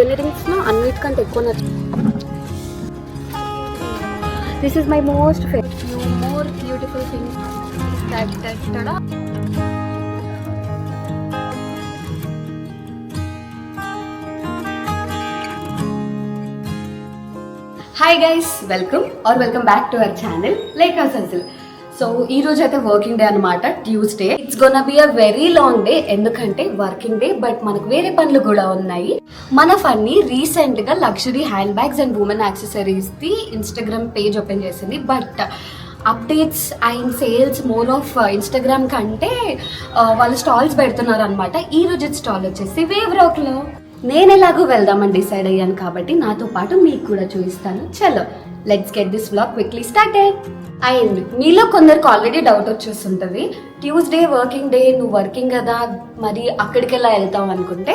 Chain రింగ్స్లో అన్నిటికంటే ఎక్కువ this is my most favourite. More beautiful thing that hi guys, welcome back to our channel like hustle. So ఈ రోజు అయితే working day అనమాట, Tuesday. It's gonna be a very long day, ఎందుకంటే working day but మనకు వేరే పనులు కూడా ఉన్నాయి. మన ఫన్నీ రీసెంట్ గా luxury hand bags and women accessories the Instagram page open చేసింది. But updates and sales more of Instagram కంటే వాళ్ళు స్టాల్స్ పెడుతున్నారు అనమాట. ఈ రోజు స్టాల్ వచ్చేసి వేవ్ రాక్ లో. నేను ఎలాగో వెళ్దామని డిసైడ్ అయ్యాను కాబట్టి నాతో పాటు మీకు కూడా చూపిస్తాను. చలో let's get this vlog quickly started. And మీలో కొందరికి ఆల్రెడీ డౌట్ వచ్చేస్తుంటుంది, ట్యూస్డే వర్కింగ్ డే, నువ్వు వర్కింగ్ కదా మరి అక్కడికి ఎలా వెళ్తావు అనుకుంటే,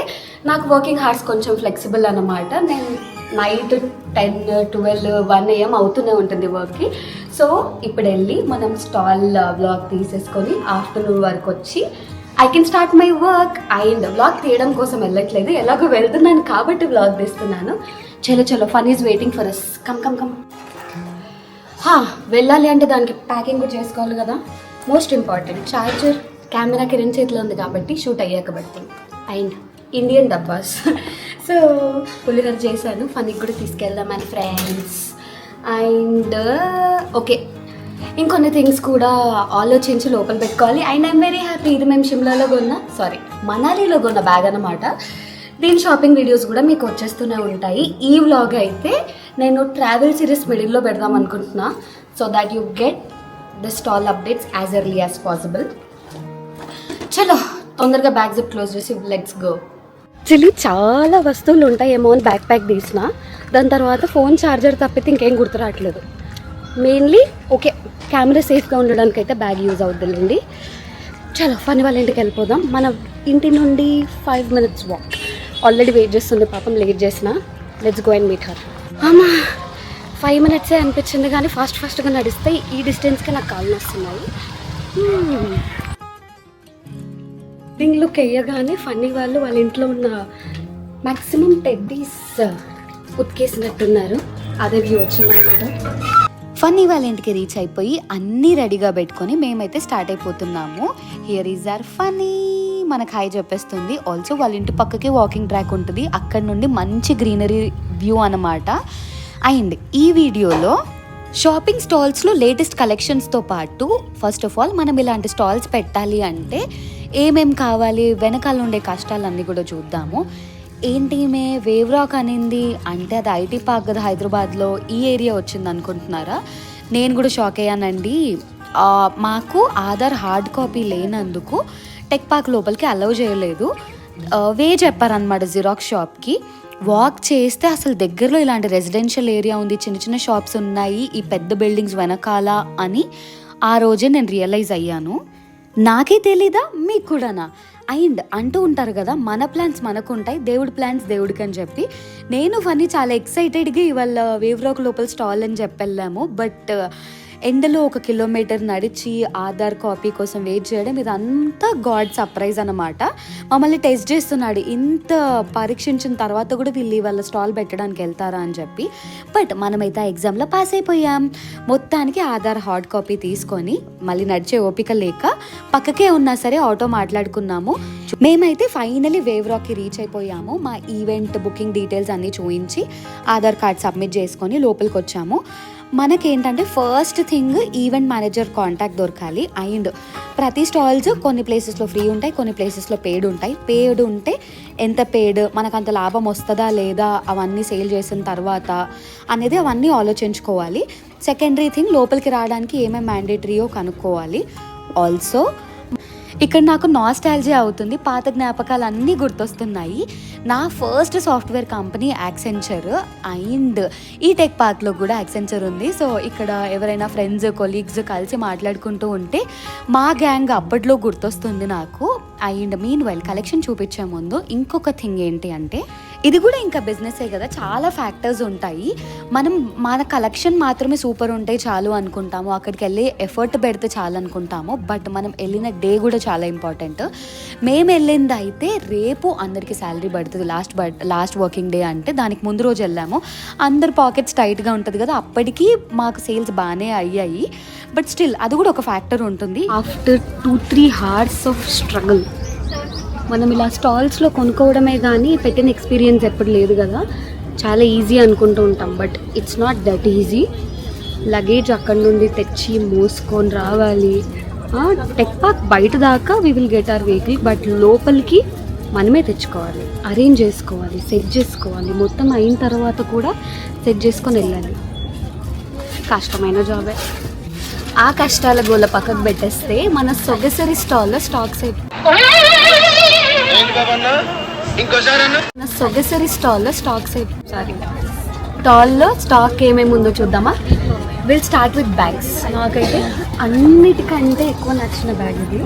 నాకు వర్కింగ్ హార్స్ కొంచెం ఫ్లెక్సిబుల్ అన్నమాట. నేను నైట్ 10, 12, 1 AM అవుతూనే ఉంటుంది వర్క్కి. సో ఇప్పుడు వెళ్ళి మనం స్టాల్ వ్లాగ్ తీసేసుకొని ఆఫ్టర్నూన్ వరకు వచ్చి I can start my work. And vlog తీయడం కోసం వెళ్ళట్లేదు, ఎలాగో వెళ్తున్నాను కాబట్టి వ్లాగ్ తీస్తున్నాను. చలో fun is waiting for us. Come వెళ్ళాలి అంటే దానికి ప్యాకింగ్ కూడా చేసుకోవాలి కదా. Most important charger, camera Kiran చేతిలో ఉంది కాబట్టి షూట్ అయ్యాక బట్టి. And Indian dabbas. So pulihora చేశాను, ఫన్కి కూడా తీసుకెళ్దామని ఫ్రెండ్స్. అండ్ ఓకే, ఇంకొన్ని థింగ్స్ కూడా ఆలోచించి లోపల పెట్టుకోవాలి. అండ్ ఐఎమ్ వెరీ హ్యాపీ, ఇది మేము మనాలిలో కొన్న బ్యాగ్ అన్నమాట. దీని షాపింగ్ వీడియోస్ కూడా మీకు వచ్చేస్తూనే ఉంటాయి. ఈ వ్లాగ్ అయితే నేను ట్రావెల్ సిరీస్ మిడిల్లో పెడదాం అనుకుంటున్నా, so that you get the stall updates as early as possible. చలో తొందరగా బ్యాగ్ జిప్ క్లోజ్ చేసి లెట్స్ గో. యాక్చువల్లీ చాలా వస్తువులు ఉంటాయేమో అని బ్యాక్ ప్యాక్ తీసిన, దాని తర్వాత ఫోన్ ఛార్జర్ తప్పితే ఇంకేం గుర్తు రావట్లేదు. మెయిన్లీ ఓకే, కెమెరా సేఫ్గా ఉండడానికి అయితే బ్యాగ్ యూజ్ అవుతుందండి. చలో ఫన్ వాళ్ళ ఇంటికి వెళ్ళిపోదాం. మన ఇంటి నుండి 5 minutes వాక్. ఆల్రెడీ వెయిట్ చేస్తుంది పాపం, లేట్ చేసిన. Let's go and meet her. అమ్మా 5 minutes అనిపించింది, కానీ ఫాస్ట్గా నడిస్తే ఈ డిస్టెన్స్కి నాకు కాళ్ళు వస్తున్నాయి. రింగ్ లుక్ వేయగానే ఫన్నీ వాళ్ళు వాళ్ళ ఇంట్లో ఉన్న మ్యాక్సిమం టెడ్డీస్ ఉతికేసినట్టున్నారు. అదే వ్యూ వచ్చిందనమాట. ఫన్నీ వాళ్ళ ఇంటికి రీచ్ అయిపోయి అన్నీ రెడీగా పెట్టుకొని మేమైతే స్టార్ట్ అయిపోతున్నాము. Here is our Funny. మనకు హాయ్ చెప్పేస్తుంది. ఆల్సో వాళ్ళ ఇంటి పక్కకి వాకింగ్ ట్రాక్ ఉంటుంది, అక్కడ నుండి మంచి గ్రీనరీ వ్యూ అన్నమాట. అండ్ ఈ వీడియోలో షాపింగ్ స్టాల్స్లో లేటెస్ట్ కలెక్షన్స్తో పాటు ఫస్ట్ ఆఫ్ ఆల్ మనం ఇలాంటి స్టాల్స్ పెట్టాలి అంటే ఏమేం కావాలి, వెనకాల ఉండే కష్టాలన్నీ కూడా చూద్దాము. ఏంటి మే వేవ్ రాక్ అనింది అంటే అది ఐటీ పార్క్ కదా హైదరాబాద్లో, ఈ ఏరియా వచ్చింది అనుకుంటున్నారా? నేను కూడా షాక్ అయ్యానండి. మాకు ఆధార్ హార్డ్ కాపీ లేనందుకు టెక్ పార్క్ లోపలికి అలౌ చేయలేదు. చెప్పారనమాట జిరాక్స్ షాప్కి. వాక్ చేస్తే అసలు దగ్గరలో ఇలాంటి రెసిడెన్షియల్ ఏరియా ఉంది, చిన్న షాప్స్ ఉన్నాయి ఈ పెద్ద బిల్డింగ్స్ వెనకాల అని ఆ రోజే నేను రియలైజ్ అయ్యాను. నాకే తెలీదా, మీకు కూడానా? అండ్ అంటూ ఉంటారు కదా, మన ప్లాన్స్ మనకు ఉంటాయి, దేవుడి ప్లాన్స్ దేవుడికి అని చెప్పి. నేను ఫన్నీ చాలా ఎక్సైటెడ్గా ఇవాళ వేవ్ రాక్ లోపల స్టాల్ అని చెప్పెళ్ళాము. బట్ ఎండలో 1 kilometer నడిచి ఆధార్ కాపీ కోసం వెయిట్ చేయడం, ఇదంతా గాడ్ సర్ప్రైజ్ అన్నమాట. మమ్మల్ని టెస్ట్ చేస్తున్నాడు, ఇంత పరీక్షించిన తర్వాత కూడా వీళ్ళు వాళ్ళ స్టాల్ పెట్టడానికి వెళ్తారా అని చెప్పి. బట్ మనమైతే ఆ ఎగ్జామ్లో పాస్ అయిపోయాం. మొత్తానికి ఆధార్ హార్డ్ కాపీ తీసుకొని మళ్ళీ నడిచే ఓపిక లేక పక్కకే ఉన్నా సరే ఆటో మాట్లాడుకున్నాము. మేమైతే ఫైనలీ వేవ్ రాక్కి రీచ్ అయిపోయాము. మా ఈవెంట్ బుకింగ్ డీటెయిల్స్ అన్నీ చూపించి ఆధార్ కార్డ్ సబ్మిట్ చేసుకొని లోపలికి వచ్చాము. మనకేంటంటే first thing event manager contact దొరకాలి. అండ్ ప్రతి స్టాల్స్ కొన్ని ప్లేసెస్లో ఫ్రీ ఉంటాయి, కొన్ని ప్లేసెస్లో పెయిడ్ ఉంటాయి. పెయిడ్ ఉంటే ఎంత పెయిడ్, మనకు అంత లాభం వస్తుందా లేదా, అవన్నీ సేల్ చేసిన తర్వాత అనేది అవన్నీ ఆలోచించుకోవాలి. సెకండరీ థింగ్, లోపలికి రావడానికి ఏమేమి మ్యాండేటరీయో కనుక్కోవాలి. ఆల్సో ఇక్కడ నాకు నాస్టాలజీ అవుతుంది, పాత జ్ఞాపకాలు అన్నీ గుర్తొస్తున్నాయి. నా first software company Accenture. And ఈ టెక్ పార్క్లో కూడా యాక్సెంచర్ ఉంది. సో ఇక్కడ ఎవరైనా ఫ్రెండ్స్ కొలీగ్స్ కలిసి మాట్లాడుకుంటూ ఉంటే మా గ్యాంగ్ అప్పట్లో గుర్తొస్తుంది నాకు. అండ్ మీన్ వైల్ కలెక్షన్ చూపించే ముందు ఇంకొక థింగ్ ఏంటి అంటే, ఇది కూడా ఇంకా బిజినెసే కదా, చాలా ఫ్యాక్టర్స్ ఉంటాయి. మనం మన కలెక్షన్ మాత్రమే సూపర్ ఉంటే చాలు అనుకుంటాము, అక్కడికి వెళ్ళి ఎఫర్ట్ పెడితే చాలు అనుకుంటాము. బట్ మనం వెళ్ళిన డే కూడా చాలా ఇంపార్టెంట్. మేము వెళ్ళింది అయితే రేపు అందరికీ శాలరీ పడుతుంది, లాస్ట్ వర్కింగ్ డే అంటే. దానికి ముందు రోజు వెళ్ళాము, అందరు పాకెట్స్ టైట్గా ఉంటుంది కదా, అప్పటికి మాకు సేల్స్ బాగానే అయ్యాయి. బట్ స్టిల్ అది కూడా ఒక ఫ్యాక్టర్ ఉంటుంది. ఆఫ్టర్ 2-3 hours ఆఫ్ స్ట్రగుల్ మనం ఇలా స్టాల్స్లో కొనుక్కోవడమే కానీ పెట్టిన ఎక్స్పీరియన్స్ ఎప్పుడు లేదు కదా. చాలా ఈజీ అనుకుంటూ ఉంటాం, but it's not that easy. Luggage అక్కడి నుండి తెచ్చి మోసుకొని రావాలి. టెక్ పార్క్ బయట దాకా we will get our vehicle, but లోపలికి మనమే తెచ్చుకోవాలి, అరేంజ్ చేసుకోవాలి, సెట్ చేసుకోవాలి. మొత్తం అయిన తర్వాత కూడా సెట్ చేసుకొని వెళ్ళాలి. కష్టమైన జాబే. ఆ కష్టాల గోల పక్కకు పెట్టేస్తే మన సొగసరి స్టాల్లో స్టాక్స్ సొగసరి స్టాల్లో స్టాల్లో స్టాక్ ఏమేమి ఉందో చూద్దామా. Will start with bags. నాకైతే అన్నిటికంటే ఎక్కువ నచ్చిన బ్యాగ్ ఇది,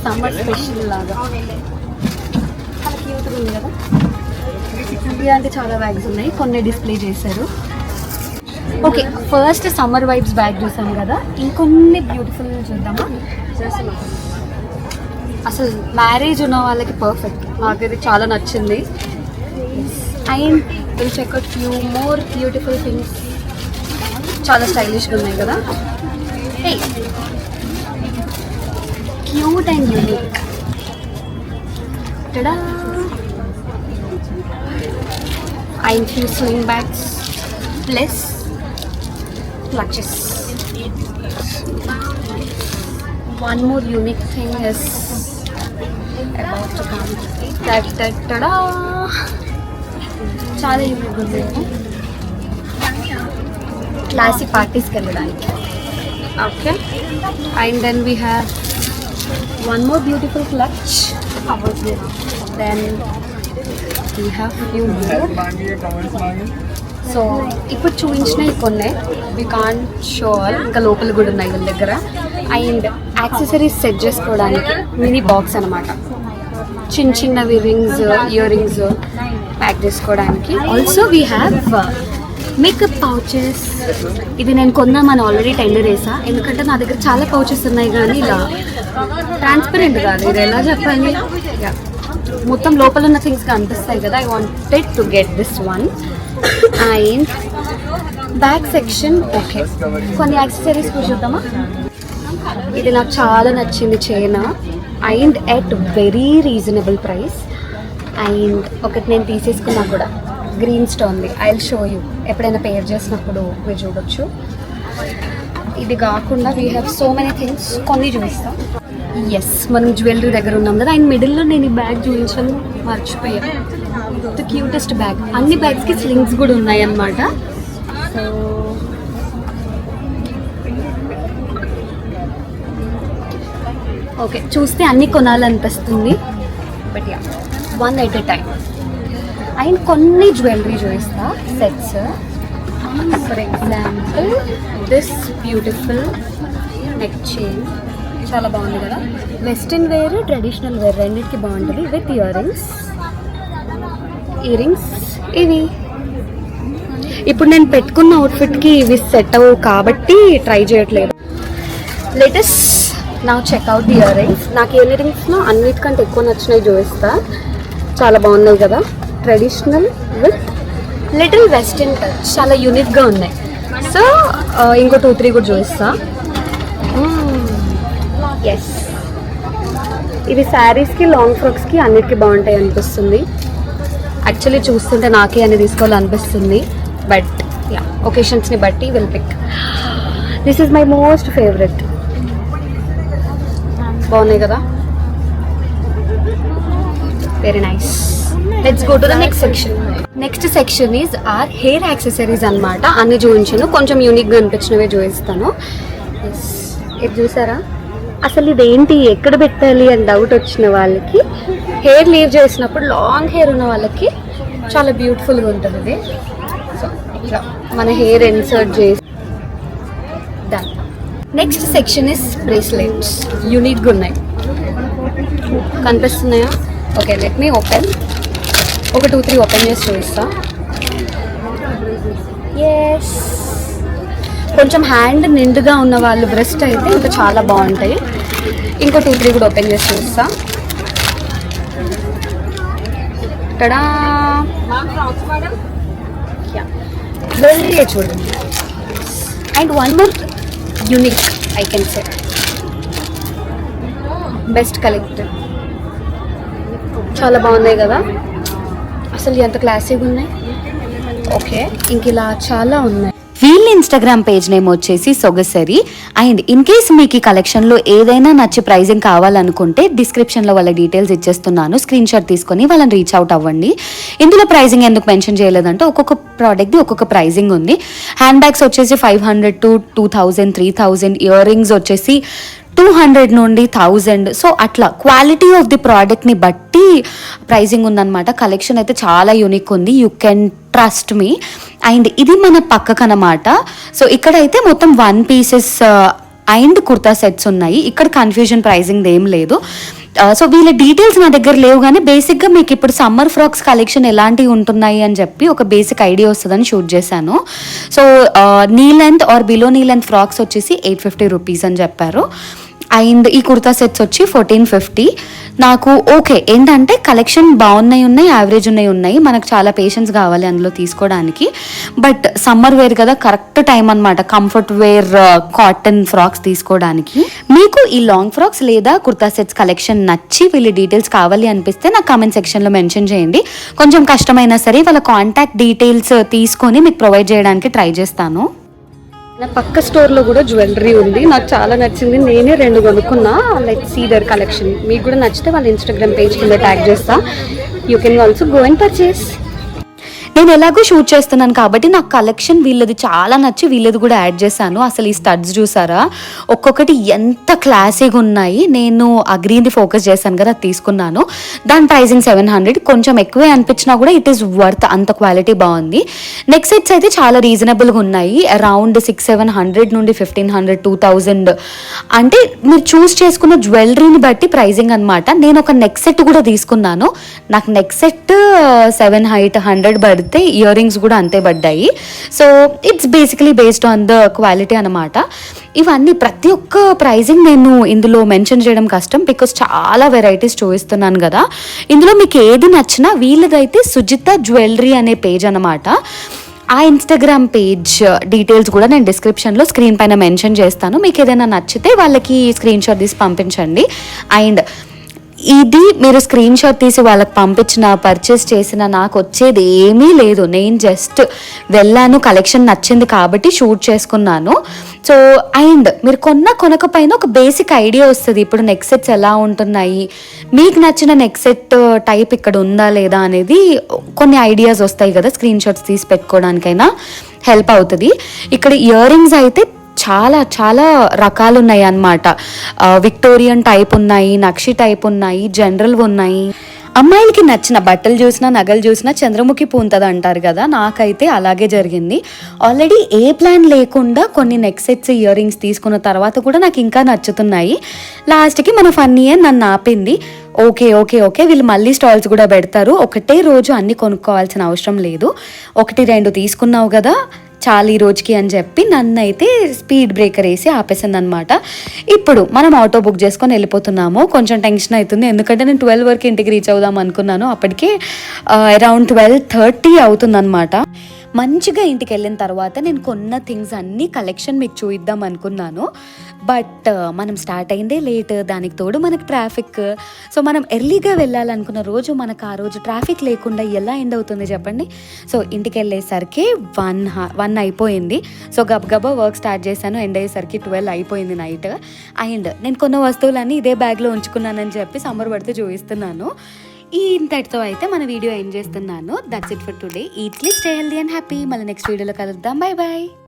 సమ్మర్ స్పెషల్ లాగా. చాలా క్యూట్గా ఉంది కదా. ఇలాంటి చాలా బ్యాగ్స్ ఉన్నాయి, కొన్ని డిస్ప్లే చేశారు. Okay, first summer vibes bag చూసాం కదా, ఇంకొన్ని బ్యూటిఫుల్ చూద్దామా. అసలు మ్యారేజ్ ఉన్న వాళ్ళకి పర్ఫెక్ట్. నాకు ఇది చాలా నచ్చింది. And will check out few more beautiful things. చాలా స్టైలిష్గా ఉన్నాయి కదా. Cute and unique. Tada! And few swing bags plus clutches. One more unique thing is about to come. Ta-da! చాలా యూనిక్ ఉంది. క్లాసీ పార్టీస్కి వెళ్ళడానికి. Okay, and then we have one more beautiful clutch. Then we have few more. So ఇప్పుడు చూపించినవి కొన్ని, we can't show all. ఇంకా లోపల కూడా ఉన్నాయి వీళ్ళ దగ్గర. అండ్ యాక్సెసరీస్ సెట్ చేసుకోవడానికి మినీ బాక్స్ అనమాట. చిన్న చిన్నవి రింగ్స్, ఇయర్ రింగ్స్ ప్యాక్ చేసుకోవడానికి. Also we have makeup pouches. ఇది నేను కొందామని ఆల్రెడీ టెండర్ వేసా, ఎందుకంటే నా దగ్గర చాలా పౌచెస్ ఉన్నాయి కానీ ఇలా ట్రాన్స్పరెంట్ కాదు. ఇది ఎలా చెప్పాలి, మొత్తం లోపల ఉన్న థింగ్స్ కనిపిస్తాయి కదా. I wanted to get this one. And back section. Okay, కొన్ని యాక్సెసరీస్ చూద్దామా. ఇది నాకు చాలా నచ్చింది, చైనా. And at very reasonable price. And ఒకటి నేను తీసేసుకున్నా కూడా, గ్రీన్ స్టోన్ది. ఐ విల్ షో యూ, ఎప్పుడైనా పేర్ చేసినప్పుడు మీరు చూడొచ్చు. ఇది కాకుండా we have so many things. కొన్ని చూపిస్తాం. ఎస్, మనం జ్యువెలరీ దగ్గర ఉన్నాం కదా. అండ్ మిడిల్లో నేను ఈ బ్యాగ్ చూపించడం మర్చిపోయాను. The cutest bag. అన్ని బ్యాగ్స్కి స్లింగ్స్ కూడా ఉన్నాయి అన్నమాట. సో ఓకే, చూస్తే అన్నీ కొనాలనిపిస్తుంది, but yeah, one at a time. And కొన్ని జ్యువెలరీ చూపిస్తా, sets. For example this beautiful neck chain, చాలా బాగుంది కదా. వెస్ట్రన్ వేర్, ట్రెడిషనల్ వేర్ రెండింటికి బాగుంటుంది. విత్ ఇయర్ రింగ్స్ ఇవి. ఇప్పుడు నేను పెట్టుకున్న అవుట్ఫిట్కి ఇవి సెట్ అవ్వవు కాబట్టి ట్రై చేయట్లేదు. లేటెస్ట్ నా చెక్అవుట్ ది ఇయర్ రింగ్స్. నాకు ఇయర్ రింగ్స్లో అన్నిటికంటే ఎక్కువ నచ్చినవి చూపిస్తా. చాలా బాగున్నాయి కదా. Traditional with little western touch, చాలా యూనిక్గా ఉన్నాయి. సో ఇంకో 2-3 కూడా చూపిస్తా. ఎస్, ఇవి శారీస్కి, లాంగ్ ఫ్రాక్స్కి అన్నిటికీ బాగుంటాయి అనిపిస్తుంది. యాక్చువల్లీ చూస్తుంటే నాకే అని తీసుకోవాలనిపిస్తుంది, బట్ యా, ఒకేషన్స్ని బట్టి will pick. This is my most favourite. బాగున్నాయి కదా, very nice. Let's go to the next section. Next section is our hair accessories అనమాట. అన్ని చూపించాను, కొంచెం యూనిక్గా అనిపించినవే చూపిస్తాను. ఇది చూసారా, అసలు ఇదేంటి, ఎక్కడ పెట్టాలి అని డౌట్ వచ్చిన వాళ్ళకి, హెయిర్ లీవ్ చేసినప్పుడు లాంగ్ హెయిర్ ఉన్న వాళ్ళకి చాలా బ్యూటిఫుల్గా ఉంటుంది ఇది. సో ఇట్లా మన హెయిర్ ఇన్సర్ట్ చేసి done. Next section is bracelets. యూనిక్గా ఉన్నాయి, కనిపిస్తున్నాయా? Okay let me open. ఒక 2-3 ఓపెన్ చేసి చూపిస్తా. ఎస్, కొంచెం హ్యాండ్ నిండుగా ఉన్న వాళ్ళు బ్రెస్ట్ అయితే ఇంకా చాలా బాగుంటాయి. ఇంకో 2-3 కూడా ఓపెన్ చేసి చూపిస్తా. ఇక్కడ వెరీ చూడండి. And one more unique I can say, best collector. చాలా బాగున్నాయి కదా, అసలు ఎంత క్లాసీగా ఉన్నాయి. ఓకే, ఇంక ఇలా చాలా ఉన్నాయి. వీళ్ళ ఇన్స్టాగ్రామ్ పేజ్ నేమ్ వచ్చేసి సొగసరి. అండ్ ఇన్ కేస్ మీకు ఈ కలెక్షన్లో ఏదైనా నచ్చి ప్రైజింగ్ కావాలనుకుంటే డిస్క్రిప్షన్లో వాళ్ళ డీటెయిల్స్ ఇచ్చేస్తున్నాను, స్క్రీన్ షాట్ తీసుకొని వాళ్ళని రీచ్ అవుట్ అవ్వండి. ఇందులో ప్రైజింగ్ ఎందుకు మెన్షన్ చేయలేదంటే ఒక్కొక్క ప్రోడక్ట్ది ఒక్కొక్క ప్రైజింగ్ ఉంది. హ్యాండ్ బ్యాగ్స్ వచ్చేసి 500 to 2000, 3000. ఇయర్ రింగ్స్ వచ్చేసి 200 నుండి 1000. సో అట్లా క్వాలిటీ ఆఫ్ ది ప్రోడక్ట్ని బట్టి ప్రైజింగ్ ఉందన్నమాట. కలెక్షన్ అయితే చాలా యూనిక్ ఉంది, you can trust me. And ఇది మన పక్కకు అన్నమాట. సో ఇక్కడైతే మొత్తం 1 pieces అండ్ కుర్తా సెట్స్ ఉన్నాయి. ఇక్కడ కన్ఫ్యూజన్ ప్రైజింగ్ ఏం లేదు. సో వీళ్ళ డీటెయిల్స్ నా దగ్గర లేవు, కానీ బేసిక్గా మీకు ఇప్పుడు సమ్మర్ ఫ్రాక్స్ కలెక్షన్ ఎలాంటివి ఉంటున్నాయి అని చెప్పి ఒక బేసిక్ ఐడియా వస్తుందని షూట్ చేశాను. So knee length or below knee length frocks వచ్చేసి 850 రూపీస్ అని చెప్పారు. అండ్ ఈ కుర్తా సెట్స్ వచ్చి 1450. నాకు ఓకే ఏంటంటే కలెక్షన్ బాగున్నాయి, యావరేజ్ ఉన్నాయి. మనకు చాలా పేషెన్స్ కావాలి అందులో తీసుకోవడానికి. బట్ సమ్మర్ వేర్ కదా, కరెక్ట్ టైం అనమాట కంఫర్ట్ వేర్ కాటన్ ఫ్రాక్స్ తీసుకోవడానికి. మీకు ఈ లాంగ్ ఫ్రాక్స్ లేదా కుర్తా సెట్స్ కలెక్షన్ నచ్చి వీళ్ళ డీటెయిల్స్ కావాలి అనిపిస్తే నాకు కామెంట్ సెక్షన్లో మెన్షన్ చేయండి. కొంచెం కష్టమైనా సరే వాళ్ళ కాంటాక్ట్ డీటెయిల్స్ తీసుకొని మీకు ప్రొవైడ్ చేయడానికి ట్రై చేస్తాను. నా పక్క స్టోర్లో కూడా జ్యువెలరీ ఉంది, నాకు చాలా నచ్చింది. నేనే 2 కొనుక్కున్నా. Like see their collection. మీకు కూడా నచ్చితే వాళ్ళ ఇన్స్టాగ్రామ్ పేజ్ కింద ట్యాగ్ చేస్తా. You can also go and purchase. నేను ఎలాగో షూట్ చేస్తున్నాను కాబట్టి నాకు కలెక్షన్ వీళ్ళది చాలా నచ్చి వీళ్ళది కూడా యాడ్ చేశాను. అసలు ఈ స్టడ్స్ చూసారా, ఒక్కొక్కటి ఎంత క్లాసీగా ఉన్నాయి. నేను ఆ గ్రీన్ది ఫోకస్ చేశాను కదా, అది తీసుకున్నాను. దాని ప్రైజింగ్ 700. కొంచెం ఎక్కువే అనిపించినా కూడా ఇట్ ఈస్ వర్త్, అంత క్వాలిటీ బాగుంది. నెక్ సెట్స్ అయితే చాలా రీజనబుల్గా ఉన్నాయి. అరౌండ్ 600-700 నుండి 1500, 2000. అంటే మీరు చూస్ చేసుకున్న జ్యువెలరీని బట్టి ప్రైజింగ్ అనమాట. నేను ఒక నెక్ సెట్ కూడా తీసుకున్నాను. నాకు నెక్ సెట్ 700 పడుతుంది, ఇయర్ రింగ్స్ కూడా అంతే పడ్డాయి. So it's basically based on the quality అనమాట. ఇవన్నీ ప్రతి ఒక్క ప్రైజింగ్ నేను ఇందులో మెన్షన్ చేయడం కష్టం, బికాస్ చాలా వెరైటీస్ చూపిస్తున్నాను కదా. ఇందులో మీకు ఏది నచ్చినా వీళ్ళదైతే సుజిత జ్యువెలరీ అనే పేజ్ అనమాట. ఆ ఇన్స్టాగ్రామ్ పేజ్ డీటెయిల్స్ కూడా నేను డిస్క్రిప్షన్లో స్క్రీన్ పైన మెన్షన్ చేస్తాను. మీకు ఏదైనా నచ్చితే వాళ్ళకి స్క్రీన్ షాట్ తీసి పంపించండి. అండ్ ఇది మీరు స్క్రీన్ షాట్ తీసి వాళ్ళకి పంపించిన, పర్చేస్ చేసిన నాకు వచ్చేది ఏమీ లేదు. నేను జస్ట్ వెళ్ళాను, కలెక్షన్ నచ్చింది కాబట్టి షూట్ చేసుకున్నాను. సో అండ్ మీరు కొనకపోయినా ఒక బేసిక్ ఐడియా వస్తుంది. ఇప్పుడు నెక్ సెట్స్ ఎలా ఉంటున్నాయి, మీకు నచ్చిన నెక్ సెట్ టైప్ ఇక్కడ ఉందా లేదా అనేది కొన్ని ఐడియాస్ వస్తాయి కదా, స్క్రీన్ షాట్స్ తీసి పెట్టుకోవడానికైనా హెల్ప్ అవుతుంది. ఇక్కడ ఇయర్ రింగ్స్ అయితే చాలా చాలా రకాలు ఉన్నాయి అన్నమాట. విక్టోరియన్ టైప్ ఉన్నాయి, నక్షి టైప్ ఉన్నాయి, జనరల్ ఉన్నాయి. అమ్మాయిలకి నచ్చిన బట్టలు చూసినా నగలు చూసినా చంద్రముఖి పూంతది అంటారు కదా, నాకైతే అలాగే జరిగింది. ఆల్రెడీ ఏ ప్లాన్ లేకుండా కొన్ని నెక్ సెట్స్ ఇయర్ రింగ్స్ తీసుకున్న తర్వాత కూడా నాకు ఇంకా నచ్చుతున్నాయి. లాస్ట్కి మన ఫన్నీయే నన్ను ఆపింది. ఓకే ఓకే ఓకే వీళ్ళు మళ్ళీ స్టాల్స్ కూడా పెడతారు, ఒకటే రోజు అన్ని కొనుక్కోవాల్సిన అవసరం లేదు, 1-2 తీసుకున్నావు కదా చాలు ఈ రోజుకి అని చెప్పి నన్ను అయితే స్పీడ్ బ్రేకర్ వేసి ఆపేసింది అనమాట. ఇప్పుడు మనం ఆటో బుక్ చేసుకొని వెళ్ళిపోతున్నాము. కొంచెం టెన్షన్ అవుతుంది, ఎందుకంటే నేను 12 వరకు ఇంటికి రీచ్ అవుదాం అనుకున్నాను. అప్పటికే అరౌండ్ 12:30 అవుతుందన్నమాట. మంచిగా ఇంటికి వెళ్ళిన తర్వాత నేను కొన్న థింగ్స్ అన్నీ కలెక్షన్ మీకు చూద్దాం అనుకున్నాను. బట్ మనం స్టార్ట్ అయిందే లేట్, దానికి తోడు మనకు ట్రాఫిక్. సో మనం ఎర్లీగా వెళ్ళాలనుకున్న రోజు మనకు ఆ రోజు ట్రాఫిక్ లేకుండా ఎలా ఎండ్ అవుతుంది చెప్పండి. సో ఇంటికి వెళ్ళేసరికి 1 అయిపోయింది. సో గబగబా వర్క్ స్టార్ట్ చేశాను, ఎండ్ అయ్యేసరికి 12 అయిపోయింది నైట్. అండ్ నేను కొన్న వస్తువులన్నీ ఇదే బ్యాగ్లో ఉంచుకున్నానని చెప్పి సమ్మర్ పడితే చూపిస్తున్నాను. ఈ ఇంతటితో అయితే మన వీడియో ఎండ్ చేస్తున్నాను. That's it for today. Eat sleep stay healthy and happy. మళ్ళీ నెక్స్ట్ వీడియోలో కలుద్దాం. Bye bye.